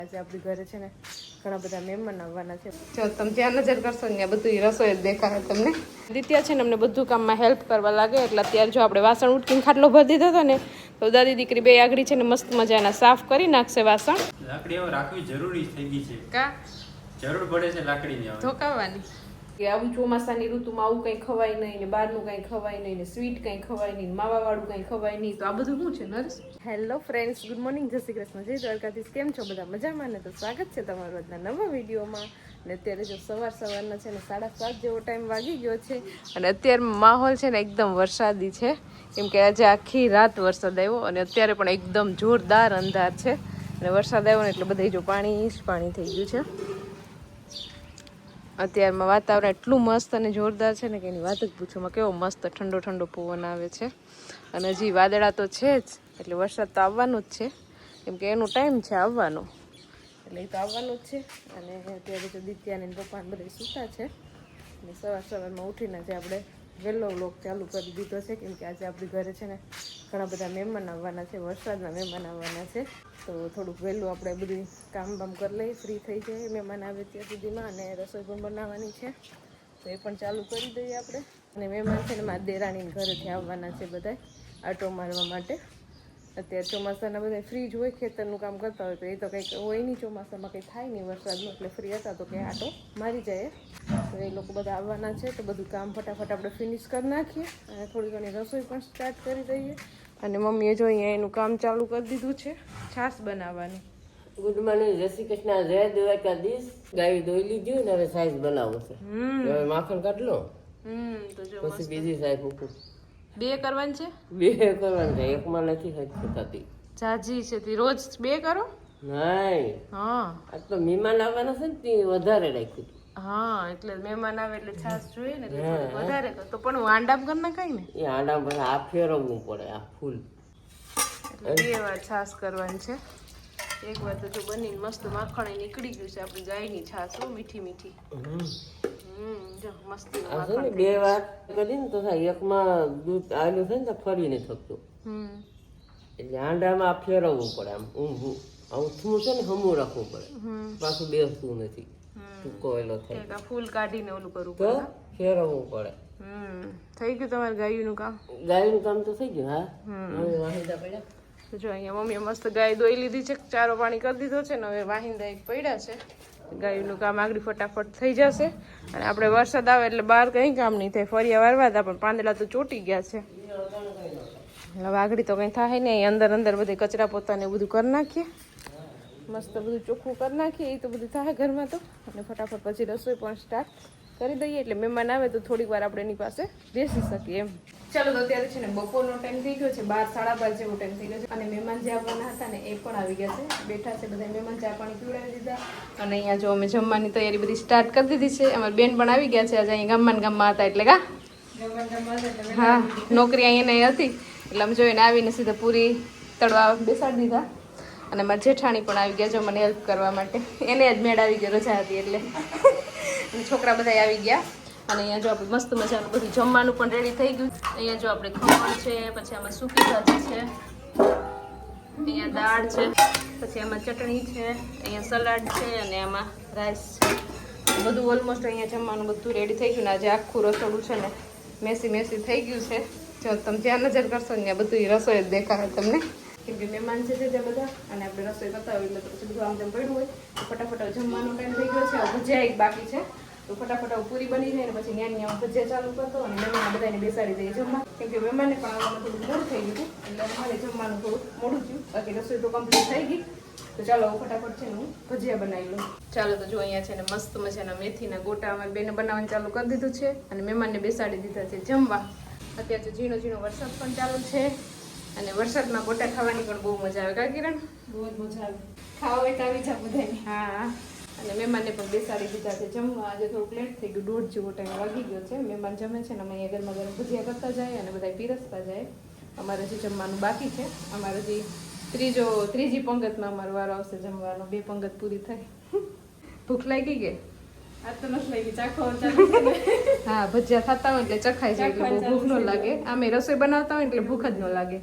આજે આપણી ઘરે છે ને ઘણા બધા મહેમાન આવવાના છે. જો તમે જ્યાં નજર કરશો ને ત્યાં બધું રસોઈ જ દેખાય તમને. દિત્યા છે ને અમને બધું કામમાં હેલ્પ કરવા લાગે એટલે અત્યારે જો આપણે વાસણ ઉટકીને ખાટલો ભરી દીધો હતો ને તો દાદી દીકરી બે આગળ છે ને મસ્ત મજાના સાફ કરી નાખશે વાસણ. લાકડી હવે રાખવી જરૂરી થઈ ગઈ છે. કા જરૂર પડે છે લાકડીની હવે ધોકાવવાની કે આવું ચોમાસાની ઋતુમાં આવું કંઈ ખવાય નહીં ને બહારનું કંઈ ખવાય નહીં ને સ્વીટ કંઈ ખવાય નહીં માવાવાળું કંઈ ખવાય નહીં તો આ બધું શું છે nurse. Hello friends, good morning, જય શ્રી કૃષ્ણ, જય દ્વારકાધીશ. કેમ છો બધા મજામાં ને? તો સ્વાગત છે તમારું આજના નવા વિડીયોમાં. ને અત્યારે જો સવારના છે ને 7:30 જેવો ટાઈમ વાગી ગયો છે અને અત્યારે માહોલ છે ને એકદમ વરસાદી છે કેમ કે આજે આખી રાત વરસાદ આવ્યો અને અત્યારે પણ એકદમ જોરદાર અંધાર છે અને વરસાદ આવ્યો ને એટલે બધા જો પાણી જ પાણી થઈ ગયું છે. અત્યારમાં વાતાવરણ એટલું મસ્ત અને જોરદાર છે ને કે એની વાત જ પૂછોમાં. કેવો મસ્ત ઠંડો ઠંડો પવન આવે છે અને હજી વાદળા તો છે જ એટલે વરસાદ તો આવવાનું જ છે કેમ કે એનું ટાઈમ છે આવવાનો એટલે એ તો આવવાનું જ છે. અને અત્યારે જો દિત્યાને પપ્પાને બધા સૂતા છે અને સવારમાં ઉઠીને જે આપણે વહેલો વ્લોગ ચાલુ કરી દીધો છે કેમ કે આજે આપણી ઘરે છે ને ઘણા બધા મહેમાન આવવાના છે, વરસાદના મહેમાન આવવાના છે. તો થોડુંક વહેલું આપણે બધું કામ બામ કરી લઈએ, ફ્રી થઈ જાય મહેમાન આવે ત્યાં સુધીમાં. અને રસોઈ પણ બનાવવાની છે તો એ પણ ચાલુ કરી દઈએ આપણે. અને મહેમાન છે ને મારા દેરાણીને ઘરેથી આવવાના છે બધા આટો મારવા માટે. અત્યારે ચોમાસાના બધા ફ્રી જ હોય, ખેતરનું કામ કરતા હોય તો એ તો કંઈક હોય નહીં, ચોમાસામાં કંઈ થાય નહીં વરસાદમાં એટલે ફ્રી હતા તો કંઈ આટો મારી જાય. તો એ લોકો બધા આવવાના છે તો બધું કામ ફટાફટ આપણે ફિનિશ કરી નાખીએ અને થોડી ઘણી રસોઈ પણ સ્ટાર્ટ કરી દઈએ. અને મમ્મીએ જો અહીંયા એનું કામ ચાલુ કરી દીધું છે છાશ બનાવવાની. ગુડ મોર્નિંગ, જય શ્રી કૃષ્ણ, જય દ્વારકાધીશ. ગાય દોઈ લીધી ને હવે સાઈઝ બનાવો છે. હવે માખણ કાઢ લો તો જો પછી બીજી સાઈઝ મૂકું. બે કરવાની છે? બે કરવાની છે, એકમાં નથી થતી. જાજી છે તે રોજ બે કરો? નહીં, હા આજ તો મહેમાન આવવાના છે ને તે વધારે રાખ્યું. હા એટલે મહેમાન આવે એટલે છાશ જોઈએ ને એટલે થોડું વધારે કર. તો પણ આંડામ કરી નાખાય ને? એ આડા પછી આ ફેરવવું પડે, આ ફૂલ એટલે 2 વાર છાશ કરવાની છે. એક વાર તો જો બનીને મસ્ત માખણ નીકળી ગયું છે આપણી ગાયની છાશ, મીઠી મીઠી. જો મસ્તી આ છે ને 2 વાર કરીને તો થાય, એકમાં દૂધ આવેલું છે ને તો ફરી નથી થતું એટલે આંડામાં આ ફેરવવું પડે. આમ ઊંધું આવું છે ને હમું રાખવું પડે, પાછું બેસતું નથી, ટૂંકો એલો થાય. ફૂલ કાઢીને ઓલું કરવું તો પડે, ફેરવવું પડે. થઈ ગયું તમારે ગાયનું કામ? ગાયનું કામ તો થઈ ગયું. હા, હવે વાહિંદા પડ્યા. તો જો અહીંયા મમ્મીએ મસ્ત ગાય દોઈ લીધી છે, ચારો પાણી કરી દીધો છે ને હવે વાહિંદા એક પડ્યા છે. ગાયનું કામ આગળ ફટાફટ થઈ જશે. અને આપણે વરસાદ આવે એટલે બહાર કંઈ કામ નહીં થાય, ફરિયા વારવા હતા પણ પાંદડા તો ચોટી ગયા છે. હવે આગળ તો કંઈ થાય નહીં, અંદર બધે કચરા પોતાને બધું કરી નાખીએ, મસ્ત બધું ચોખ્ખું કરી નાખીએ. એ તો બધું થાય ઘરમાં તો. અને ફટાફટ પછી રસોઈ પણ સ્ટાર્ટ કરી દઈએ એટલે મહેમાન આવે તો થોડીક વાર આપણે એની પાસે બેસી શકીએ એમ. ચાલો, તો અત્યારે છે ને બપોરનો ટાઈમ થઈ ગયો છે, 12 સાડા 12 જેવો ટાઈમ થઈ ગયો છે. અને મહેમાન જે આવવાના હતા ને એ પણ આવી ગયા છે, બેઠા છે બધા મહેમાન, ચા પાણી પીવડાવી દીધા. અને અહીંયા જો અમે જમવાની તૈયારી બધી સ્ટાર્ટ કરી દીધી છે. અમારી બેન પણ આવી ગયા છે આજે, અહીંયા ગામમાં હતા એટલે હા નોકરી અહીંયા હતી એટલે અમે જોઈને આવીને સીધા પૂરી તળવા બેસાડી દીધા. અને મારા જેઠાણી પણ આવી ગયા જો મને હેલ્પ કરવા માટે, એને જ મેળ આવી ગયો, રજા હતી એટલે. છોકરા બધા આવી ગયા. અને અહીંયા જો આપણે મસ્ત મજાનું બધું જમવાનું પણ રેડી થઈ ગયું. અહીંયા જો આપણે ખમણ છે, પછી આમાં સૂકી ભાજી છે, અહીંયા દાળ છે, પછી આમાં ચટણી છે, અહીંયા સલાડ છે અને આમાં રાઈસ છે. બધું ઓલમોસ્ટ અહીંયા જમવાનું બધું રેડી થઈ ગયું. ને આજે આખું રસોડું છે ને મેસી થઈ ગયું છે. જો તમે જ્યાં નજર કરશો ને ત્યાં બધું રસોઈ જ દેખાય તમને કેમ કે મહેમાન છે ત્યાં બધા. અને આપણે રસોઈ બતાવી એટલે પછી બધું આમ તેમ પડ્યું હોય તો ફટાફટ જમવાનો ટાઈમ થઈ ગયો છે. ભજીયા એક બાકી છે તો ફટાફટ પૂરી બની જાય ને પછી ત્યાં ભજીયા ચાલુ કરતો અને મહેમાન બધાને બેસાડી દઈએ જમવા કેમ કે મહેમાનને પણ આવવાનું થોડું મોડું થઈ ગયું એટલે અમારે જમવાનું થોડું મોડું થયું. બાકી રસોઈ તો કમ્પ્લીટ થઈ ગઈ. તો ચાલો ફટાફટ છે ને હું ભજીયા બનાવી લઉં. ચાલો તો જો અહીંયા છે ને મસ્ત મજાના મેથીના ગોટા અમારી બેને બનાવવાનું ચાલુ કરી દીધું છે અને મહેમાનને બેસાડી દીધા છે જમવા. અત્યારે તો ઝીણો વરસાદ પણ ચાલુ છે અને વરસાદમાં ગોટા ખાવાની પણ બહુ મજા આવે. કા કિરણ? બહુ જ મજા આવે, ખાવા હોય તો આવી જાવ બધાને. હા, અને મહેમાનને પણ બેસાડી દીધા છે જમવા. આજે થોડુંક લેટ થઈ ગયું, 1:30 જેવો ટાઈમ વાગી ગયો છે. મહેમાન જમે છે ને અમે અહીંયા ગરમા ગરમ ભજીયા કરતા જાય અને બધા પીરસતા જાય. અમારે હજી જમવાનું બાકી છે. અમારે હજી ત્રીજી પંગતમાં અમારો વારો આવશે જમવાનો. 2 પંગત પૂરી થઈ. ભૂખ લાગી ગઈ? આ તો નથી લાગી, ચાખો હા ભજીયા થતા હોય એટલે ચખાઈ જાય એટલે બહુ ભૂખ ન લાગે. આમે રસોઈ બનાવતા હોય એટલે ભૂખ જ ન લાગે.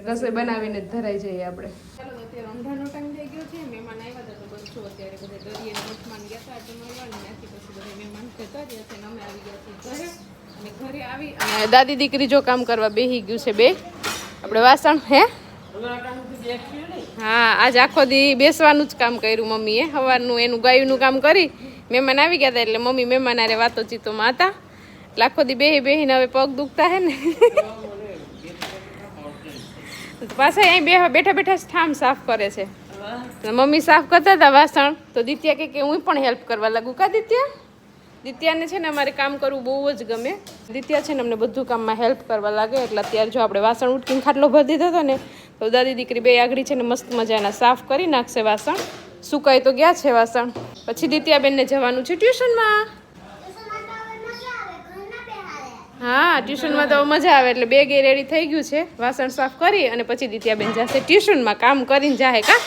રસોઈ બનાવીને જ ધરાઈ જઈએ આપણે. ચાલો અત્યારે અંધારનો ટાઈમ થઈ ગયો છે. મહેમાન આવ્યા હતા તો જો અત્યારે બધા દરિયાના મઠમાં ગયા હતા તો મળવાનું ત્યાંથી પછી બધા મહેમાન જતા રહ્યા છે અને અમે આવી ગયા છીએ ઘરે અને ઘરે આવી અને દાદી દીકરી જો કામ કરવા બેસી ગયું છે બે આપણે વાસણ હે હા આજ આખો દી બેસવાનું જ કામ કર્યું મમ્મીએ સવારનું એનું ગાયનું કામ કરી મહેમાન આવી ગયા હતા એટલે મમ્મી મહેમાન આરે વાતોચીતોમાં હતા એટલે આખો દી બેહીને હવે પગ દુખતા હે ને પાછા અહીં બેઠા બેઠા ઠામ સાફ કરે છે મમ્મી સાફ કરતા હતા વાસણ તો દિત્યા કે હું પણ હેલ્પ કરવા લાગુ કા દિત્યાને છે ને અમારે કામ કરવું બહુ જ ગમે દિત્યા છે ને અમને બધું કામમાં હેલ્પ કરવા લાગે એટલે અત્યારે જો આપણે વાસણ ઉટકીને ખાટલો ભરી દીધો હતો ને તો દાદી દીકરી બે આગળ છે ને મસ્ત મજાના સાફ કરી નાખશે વાસણ સુકાઈ તો ગયા છે વાસણ પછી દિત્યાબેનને જવાનું છે ટ્યુશનમાં હા ટ્યુશનમાં તો મજા આવે એટલે બેગ એ રેડી થઈ ગયું છે વાસણ સાફ કરી અને પછી દિત્યાબેન જશે ટ્યુશનમાં કામ કરીને જાહે કા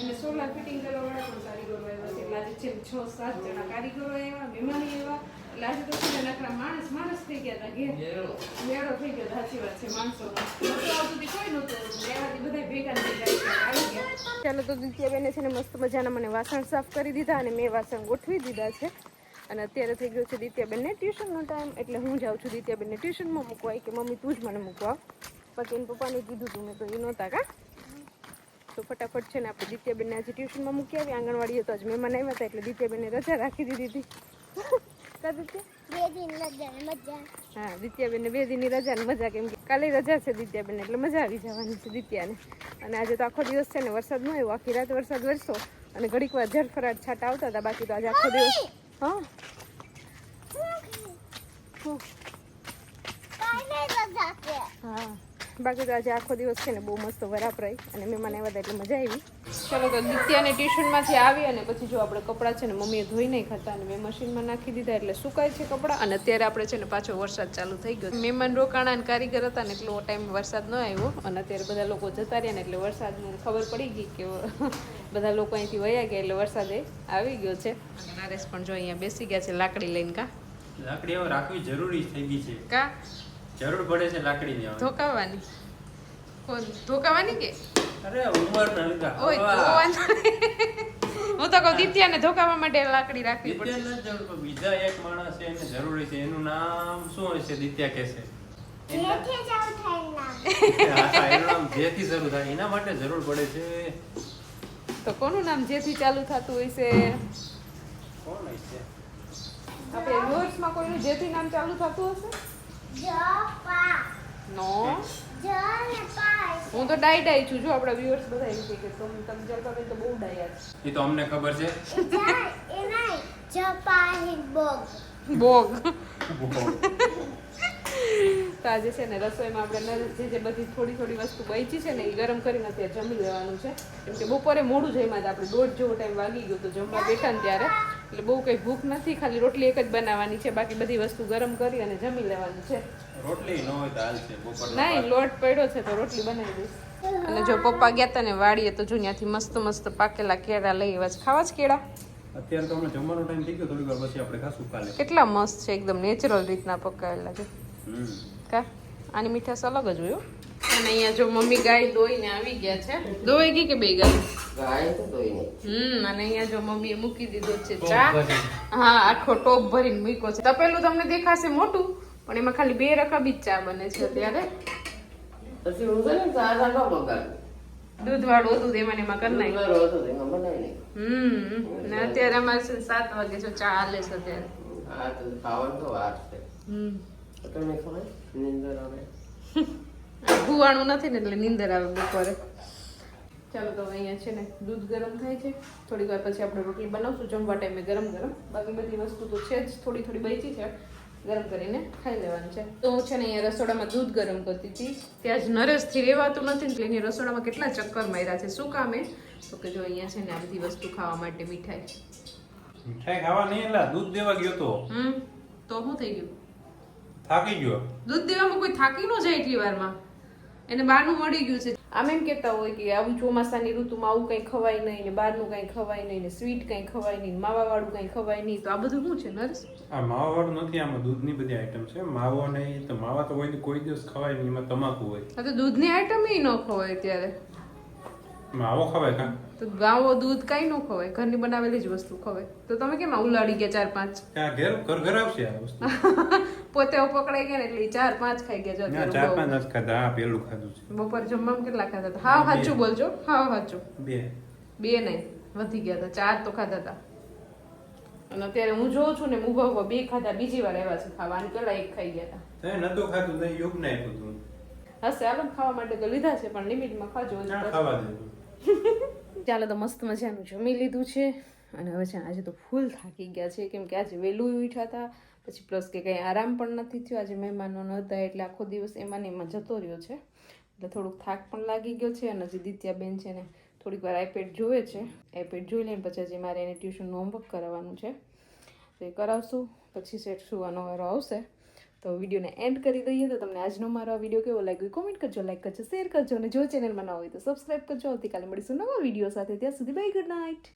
અને સોલાર ફિટિંગ કરવાવાળા પણ કારીગરો આવ્યા છે એટલે આજે છે 6-7 જણા કારીગરો આવ્યા મહેમાન આવ્યા એટલે આજે તો છે ને નકરા માણસ થઈ ગયા હતા ઘેર મેળો થઈ ગયો સાચી વાત છે માણસોનો નહોતું આવતું કોઈ નહોતું રહેવાથી બધા ભેગા આવી ગયા ચાલો તો દિત્યાબેને છે ને મસ્ત મજાના મને વાસણ સાફ કરી દીધા અને મેં વાસણ ગોઠવી દીધા છે અને અત્યારે થઈ ગયો છે દિત્યાબેનને ટ્યુશનનો ટાઈમ એટલે હું જાઉં છું દિત્યાબેનને ટ્યુશનમાં મૂકવા કે મમ્મી તું જ મને મૂકવા પછી એને પપ્પાને કીધું તું મેં તો એ નહોતા કા તો ફટાફટ છે ને આપણે દિત્યાબેનને આજે ટ્યુશનમાં મૂકી આવી આંગણવાડી તો આજ મહેમાન આવ્યા હતા એટલે દિત્યાબેનને રજા રાખી દીધી હતી હા દિત્યાબેનને 2 દિનની રજા ને મજા કેમ કે કાલે રજા છે દિત્યાબેન એટલે મજા આવી જવાની છે દિત્યાને અને આજે તો આખો દિવસ છે ને વરસાદ ન આવ્યો આખી રાત વરસાદ વરસો અને ઘડીક વાર ઝરફરાટ છાંટા આવતા હતા બાકી તો આજે આખો દિવસ હા હા બાકી તો આજે આખો દિવસ છે ને બહુ મસ્ત વરાપરાઈ અને મહેમાન આવ્યા હતા એટલે મજા આવી ચલો તો દિત્યાને ટ્યુશનમાંથી આવી અને પછી જો આપણે કપડાં છે ને મમ્મીએ ધોઈ નહીં ખાતા અને મેં મશીનમાં નાખી દીધા એટલે સુકાય છે કપડાં અને અત્યારે આપણે છે ને પાછો વરસાદ ચાલુ થઈ ગયો મહેમાન રોકાણા અને કારીગર હતા ને એટલો ટાઈમ વરસાદ ન આવ્યો અને અત્યારે બધા લોકો જતા રહ્યા ને એટલે વરસાદને ખબર પડી ગઈ કે બધા લોકો અહીંથી વયા ગયા એટલે વરસાદ આવી ગયો છે અને નરેશ પણ જો અહીંયા બેસી ગયા છે લાકડી લઈને કા લાકડી હવે રાખવી જરૂરી થઈ ગઈ છે કા જરૂર પડે છે લાકડીની હવે ધોકાવાની કોણ ધોકાવાની કે અરે ઉંમર ના લીધા હું તો કહું દિત્યાને ધોકાવા માટે લાકડી રાખવી પડે દિત્યાને જરૂર પણ બીજા એક માણસ છે એને જરૂરી છે એનું નામ શું હોય છે દિત્યા કહેશે એનું નામ જેથી શરૂ થાય એના માટે જરૂર પડે છે તો કોનું નામ જેથી ચાલુ થતું હોય છે કોણ હોય છે આપણે વ્યુઅર્સમાં કોઈનું જેથી નામ ચાલુ થતું હશે નો હું તો ડાઈ છું જો આપણા વ્યુઅર્સ બધા એમ કે તમે જતા હોય તો બહુ ડાયા છે એ તો અમને ખબર છે બોગ તો આજે છે ને રસોઈમાં આપણે જે બધી થોડી વસ્તુ બચી છે ને એ ગરમ કરીને અત્યારે જમી લેવાનું છે કેમ કે બપોરે મોડું જમ્યા હતા આપણે 1:30 જેવો ટાઈમ વાગી ગયો તો જમવા બેઠા ને ત્યારે એટલે બહુ કંઈ ભૂખ નથી ખાલી રોટલી એક જ બનાવવાની છે બાકી બધી વસ્તુ ગરમ કરી અને જમી લેવાની છે રોટલી ન હોય તો હાલ છે બપોર નહીં લોટ પડ્યો છે તો રોટલી બનાવી દઈશ અને જો પપ્પા ગયા હતા ને વાડીએ તો જો ત્યાંથી મસ્ત પાકેલા કેળા લઈ આવ્યા છે ખાવા જ કેળા અત્યારે તો અમે જમવાનો ટાઈમ થઈ ગયો થોડી વાર પછી આપણે ખાશું કાલે કેટલા મસ્ત છે એકદમ નેચરલ રીતના પકાવેલા છે કા આની મીઠાશ અલગ જ હોય અને અહીંયા જો મમ્મી ગાય દોઈને આવી ગયા છે દોઈ ગઈ કે બે ગાય તો દોઈ અને અહીંયા જો મમ્મીએ મૂકી દીધો છે ચા હા આખો ટોપ ભરીને મૂક્યો છે તપેલું તમને દેખાશે મોટું પણ એમાં ખાલી 2 રકાબી જ ચા બને છે અત્યારે પછી હું છે ને ચા ના બગાડ દૂધ વાળું હતું એમાં કરી નાખ્યું ને અત્યારે અમારે 7 વાગે જો ચા હાલે છે અત્યારે હા તો ખાવાનું તો વાર છે તમને ખબર નીંદર આવે ભૂવાણું નથી ને એટલે નીંદર આવે બપોરે ચાલો તો અહીંયા છે ને દૂધ ગરમ થાય છે થોડી વાર પછી આપણે રોટલી બનાવશું જમવા ટાઈમે ગરમ બાકી બધી વસ્તુ તો છે જ થોડી બચી છે ગરમ કરીને ખાઈ લેવાનું છે તો હું છે ને અહીંયા રસોડામાં દૂધ ગરમ કરતી હતી ત્યાં જ નરેશથી રહેવાતું નથી એટલે અહીંયા રસોડામાં કેટલા ચક્કર માર્યા છે શું કામે તો કે જો અહીંયા છે ને આ બધી વસ્તુ ખાવા માટે મીઠાઈ ખાવા નહીં એટલે દૂધ દેવા ગયો તો તો શું થઈ ગયું થાકી ગયો દૂધ દેવામાં કોઈ થાકી ન જાય એટલી વારમાં એને બહારનું મળી ગયું છે. આમ એમ કહેતા હોય કે આવું ચોમાસાની ઋતુમાં આવું કંઈ ખવાય નહીં ને બહારનું કંઈ ખવાય નહીં ને સ્વીટ કંઈ ખવાય નહીં માવાવાળું કંઈ ખવાય નહીં. તો આ બધું શું છે નરેશ? આ માવાવાળું નથી, આમાં દૂધની બધી આઈટમ છે. માવો નહીં તો માવા તો કોઈ દિવસ ખવાય નહીં, એમાં તમાકુ હોય. હા તો દૂધની આઈટમ એ ન ખવાય ત્યારે માવો ખવાય કા? તો ગાવો દૂધ કાંઈ ન ખવાય, ઘરની બનાવેલી જ વસ્તુ ખવાય. તો તમે કેમ આ ઉલાડી ગયા 4-5? ત્યાં ઘર આવશે આ વસ્તુ. પોતે પકડાઈ ગયા ને એટલે 4-5 ખાઈ ગયા. જો ના, અત્યારે 4-5 જ ખાધા. આ પેલું ખાધું છે. બપોર જમવામાં કેટલા ખાધા હતા? હાવ સાચું બોલજો, હાવ સાચું. 2 નહીં, વધી ગયા હતા. 4 તો ખાધા હતા. અને અત્યારે હું જોઉં છું ને ઊભા 2 ખાધા, બીજી વાર આવ્યા છે ખાવા. અને પેલા 1 ખાઈ ગયા હતા. તે નતો ખાધું, તે યોગ ના આપ્યું તું. હશે હાલો ખાવા માટે તો લીધા છે પણ લિમિટમાં ખાજો. ના ખાવા દે. ચાલો તો મસ્ત મજાનું જમી લીધું છે અને હવે છે આજે તો ફૂલ થાકી ગયા છે કેમ કે આજે વહેલું ઉઠ્યા હતા, પછી પ્લસ કે કંઈ આરામ પણ નથી થયો. આજે મહેમાનો નહોતા એટલે આખો દિવસ એમાં ને એમાં જતો રહ્યો છે એટલે થોડુંક થાક પણ લાગી ગયો છે. અને હજી દિત્યાબેન છે ને થોડીક વાર આઈપેડ જોવે છે, આઈપેડ જોઈ લઈને પછી હજી મારે એને ટ્યુશનનું હોમવર્ક કરાવવાનું છે તો એ કરાવશું, પછી સેટ સુવાનો વારો આવશે. તો વિડીયોને એન્ડ કરી દઈએ. તો તમને આજનો મારો આ વિડીયો કેવો લાગ્યો કોમેન્ટ કરજો, લાઈક કરજો, શેર કરજો અને જો ચેનલમાં ન હોય તો સબસ્ક્રાઈબ કરજો. આવતીકાલે મળીશું નવા વિડીયો સાથે. ત્યાં સુધી બાય, ગુડ નાઇટ.